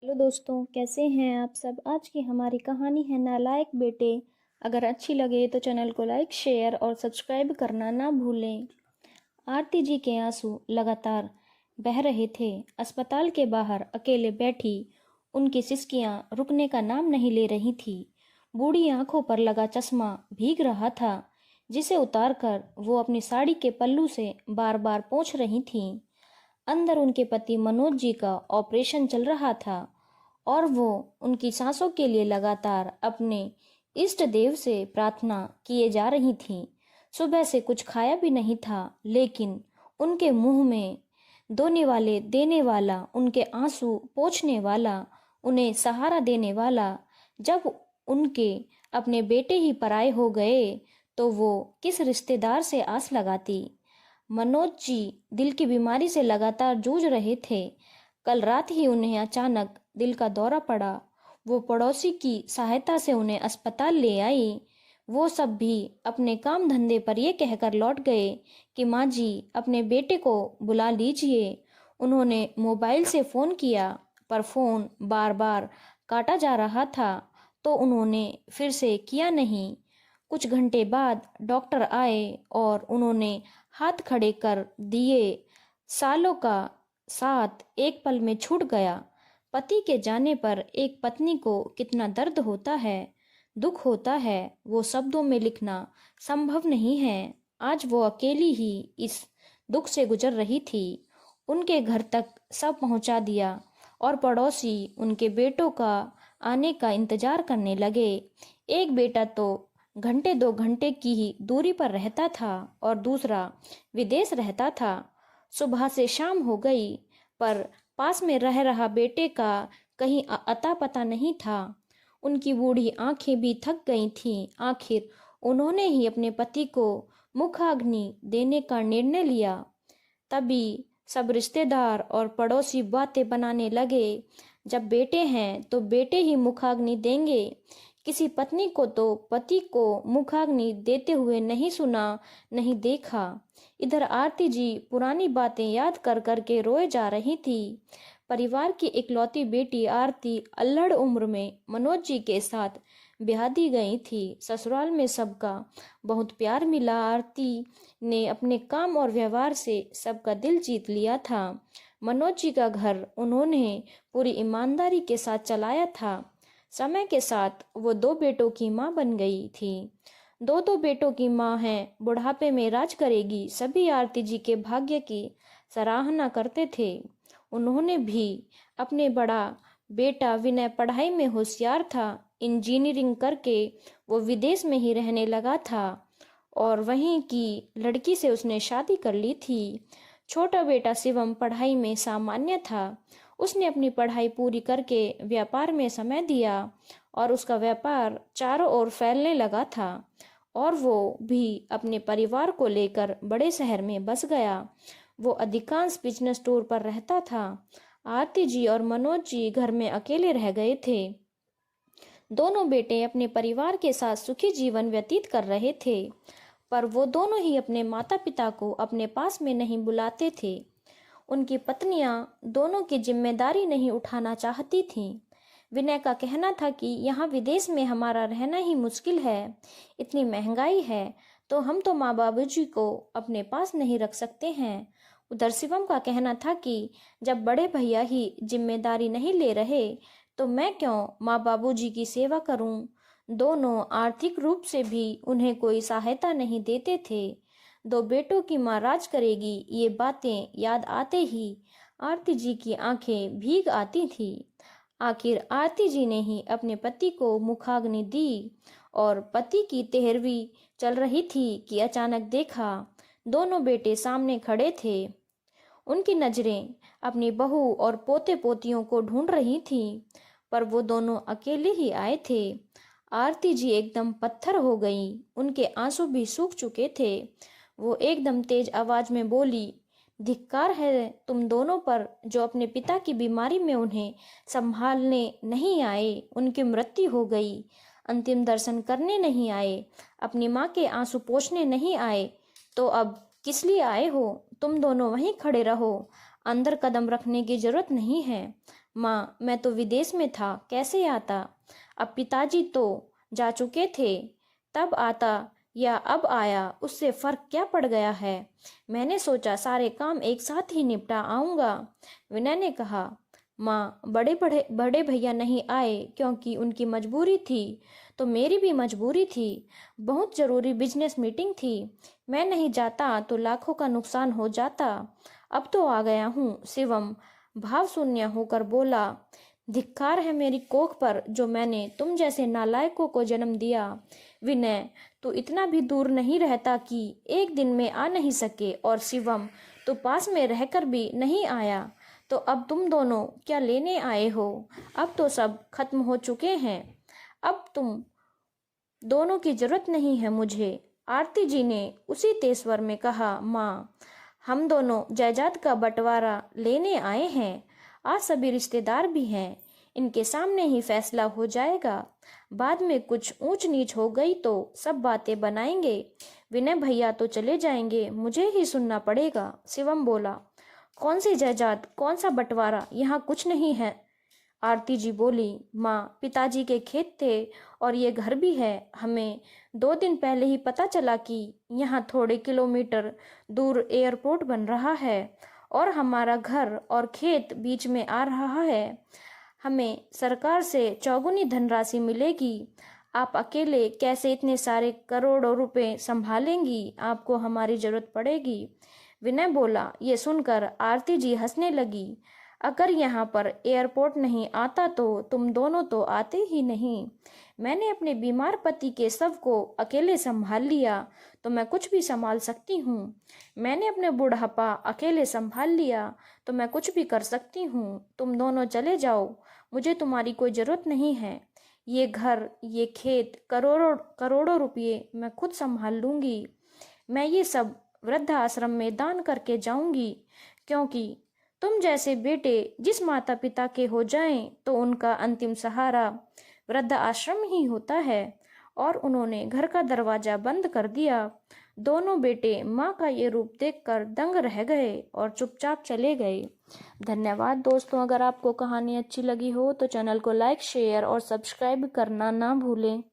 Hello दोस्तों, कैसे हैं आप सब। आज की हमारी कहानी है नालायक बेटे। अगर अच्छी लगे तो चैनल को लाइक, शेयर और सब्सक्राइब करना ना भूलें। आरती जी के आंसू लगातार बह रहे थे। अस्पताल के बाहर अकेले बैठी उनकी सिसकियां रुकने का नाम नहीं ले रही थी। बूढ़ी आंखों पर लगा चश्मा भीग रहा था, जिसे उतारकर वो अपनी साड़ी के पल्लू से बार बार पोंछ रही थीं। अंदर उनके पति मनोज जी का ऑपरेशन चल रहा था और वो उनकी सांसों के लिए लगातार अपने इष्ट देव से प्रार्थना किए जा रही थीं। सुबह से कुछ खाया भी नहीं था, लेकिन उनके मुंह में दोने वाले देने वाला, उनके आंसू पोंछने वाला, उन्हें सहारा देने वाला, जब उनके अपने बेटे ही पराये हो गए तो वो किस रिश्तेदार से आस लगाती। मनोज जी दिल की बीमारी से लगातार जूझ रहे थे। कल रात ही उन्हें अचानक दिल का दौरा पड़ा। वो पड़ोसी की सहायता से उन्हें अस्पताल ले आई। वो सब भी अपने काम धंधे पर ये कहकर लौट गए कि माँ जी अपने बेटे को बुला लीजिए। उन्होंने मोबाइल से फ़ोन किया, पर फ़ोन बार बार काटा जा रहा था, तो उन्होंने फिर से किया नहीं। कुछ घंटे बाद डॉक्टर आए और उन्होंने हाथ खड़े कर दिए। सालों का साथ एक पल में छूट गया। पति के जाने पर एक पत्नी को कितना दर्द होता है, दुख होता है, वो शब्दों में लिखना संभव नहीं है। आज वो अकेली ही इस दुख से गुजर रही थी। उनके घर तक सब पहुंचा दिया और पड़ोसी उनके बेटों का आने का इंतजार करने लगे। एक बेटा तो घंटे 2 घंटे की ही दूरी पर रहता था और दूसरा विदेश रहता था। सुबह से शाम हो गई, पर पास में रह रहा बेटे का कहीं अता पता नहीं था। उनकी बूढ़ी आंखें भी थक गई थीं। आखिर उन्होंने ही अपने पति को मुखाग्नि देने का निर्णय लिया। तभी सब रिश्तेदार और पड़ोसी बातें बनाने लगे, जब बेटे हैं तो बेटे ही मुखाग्नि देंगे। किसी पत्नी को तो पति को मुखाग्नि देते हुए नहीं सुना, नहीं देखा। इधर आरती जी पुरानी बातें याद कर कर के रोए जा रही थी। परिवार की इकलौती बेटी आरती अल्हड़ उम्र में मनोज जी के साथ ब्याह दी गई थी। ससुराल में सबका बहुत प्यार मिला। आरती ने अपने काम और व्यवहार से सबका दिल जीत लिया था। मनोज जी का घर उन्होंने पूरी ईमानदारी के साथ चलाया था। समय के साथ वो 2 बेटों की माँ बन गई थी। 2 बेटों की माँ है, बुढ़ापे में राज करेगी। सभी आरती जी के भाग्य की सराहना करते थे। उन्होंने भी अपने बड़ा बेटा विनय पढ़ाई में होशियार था। इंजीनियरिंग करके वो विदेश में ही रहने लगा था और वहीं की लड़की से उसने शादी कर ली थी। छोटा बेटा शिवम पढ़ाई में सामान्य था। उसने अपनी पढ़ाई पूरी करके व्यापार में समय दिया और उसका व्यापार चारों ओर फैलने लगा था और वो भी अपने परिवार को लेकर बड़े शहर में बस गया। वो अधिकांश बिजनेस टूर पर रहता था। आरती जी और मनोज जी घर में अकेले रह गए थे। दोनों बेटे अपने परिवार के साथ सुखी जीवन व्यतीत कर रहे थे, पर वो दोनों ही अपने माता पिता को अपने पास में नहीं बुलाते थे। उनकी पत्नियां दोनों की जिम्मेदारी नहीं उठाना चाहती थीं। विनय का कहना था कि यहाँ विदेश में हमारा रहना ही मुश्किल है, इतनी महंगाई है, तो हम तो माँ बाबूजी को अपने पास नहीं रख सकते हैं। उधर शिवम का कहना था कि जब बड़े भैया ही जिम्मेदारी नहीं ले रहे तो मैं क्यों माँ बाबूजी की सेवा करूं। दोनों आर्थिक रूप से भी उन्हें कोई सहायता नहीं देते थे। 2 बेटों की माँ राज करेगी, ये बातें याद आते ही आरती जी की आंखें भीग आती थी। आखिर आरती जी ने ही अपने पति को मुखाग्नि दी और पति की 13वीं चल रही थी कि अचानक देखा दोनों बेटे सामने खड़े थे। उनकी नजरें अपनी बहू और पोते पोतियों को ढूंढ रही थीं, पर वो दोनों अकेले ही आए थे। आरती जी एकदम पत्थर हो गई। उनके आंसू भी सूख चुके थे। वो एकदम तेज आवाज में बोली, धिक्कार है तुम दोनों पर जो अपने पिता की बीमारी में उन्हें संभालने नहीं आए। उनकी मृत्यु हो गई, अंतिम दर्शन करने नहीं आए, अपनी माँ के आंसू पोंछने नहीं आए, तो अब किस लिए आए हो। तुम दोनों वहीं खड़े रहो, अंदर कदम रखने की जरूरत नहीं है। माँ, मैं तो विदेश में था, कैसे आता? अब पिताजी तो जा चुके थे, तब आता या अब आया उससे फर्क क्या पड़ गया है? मैंने सोचा सारे काम एक साथ ही निपटा आऊँगा। विनय ने कहा। माँ, बड़े बड़े बड़े भैया नहीं आए क्योंकि उनकी मजबूरी थी, तो मेरी भी मजबूरी थी। बहुत ज़रूरी बिजनेस मीटिंग थी। मैं नहीं जाता तो लाखों का नुकसान हो जाता। अब तो आ गया हूँ। शिवम भाव शून्य होकर बोला। धिक्कार है मेरी कोख पर जो मैंने तुम जैसे नालायकों को जन्म दिया। विनय, तो इतना भी दूर नहीं रहता कि एक दिन में आ नहीं सके, और शिवम तो पास में रहकर भी नहीं आया। तो अब तुम दोनों क्या लेने आए हो? अब तो सब खत्म हो चुके हैं। अब तुम दोनों की जरूरत नहीं है मुझे। आरती जी ने उसी तेज स्वर में कहा। माँ, हम दोनों जायदाद का बंटवारा लेने आए हैं। आज सभी रिश्तेदार भी हैं। इनके सामने ही फैसला हो जाएगा। बाद में कुछ ऊंच नीच हो गई तो सब बातें बनाएंगे। विनय भैया तो चले जाएंगे, मुझे ही सुनना पड़ेगा। शिवम बोला। कौन सी जायदाद, कौन सा बंटवारा? यहाँ कुछ नहीं है। आरती जी बोली। माँ, पिताजी के खेत थे और ये घर भी है। हमें 2 दिन पहले ही पता चला कि यहाँ थोड़े किलोमीटर दूर एयरपोर्ट बन रहा है और हमारा घर और खेत बीच में आ रहा है। हमें सरकार से चौगुनी धनराशि मिलेगी। आप अकेले कैसे इतने सारे करोड़ों रुपए संभालेंगी? आपको हमारी जरूरत पड़ेगी। विनय बोला। ये सुनकर आरती जी हंसने लगी। अगर यहाँ पर एयरपोर्ट नहीं आता तो तुम दोनों तो आते ही नहीं। मैंने अपने बीमार पति के शव को अकेले संभाल लिया तो मैं कुछ भी संभाल सकती हूँ। मैंने अपने बुढ़ापा अकेले संभाल लिया तो मैं कुछ भी कर सकती हूँ। तुम दोनों चले जाओ, मुझे तुम्हारी कोई ज़रूरत नहीं है। ये घर, ये खेत, करोड़ों करोड़ों रुपये मैं खुद संभाल लूँगी। मैं ये सब वृद्ध आश्रम में दान करके जाऊंगी, क्योंकि तुम जैसे बेटे जिस माता पिता के हो जाएं तो उनका अंतिम सहारा वृद्ध आश्रम ही होता है। और उन्होंने घर का दरवाजा बंद कर दिया। दोनों बेटे माँ का ये रूप देखकर दंग रह गए और चुपचाप चले गए। धन्यवाद दोस्तों। अगर आपको कहानी अच्छी लगी हो तो चैनल को लाइक, शेयर और सब्सक्राइब करना ना भूलें।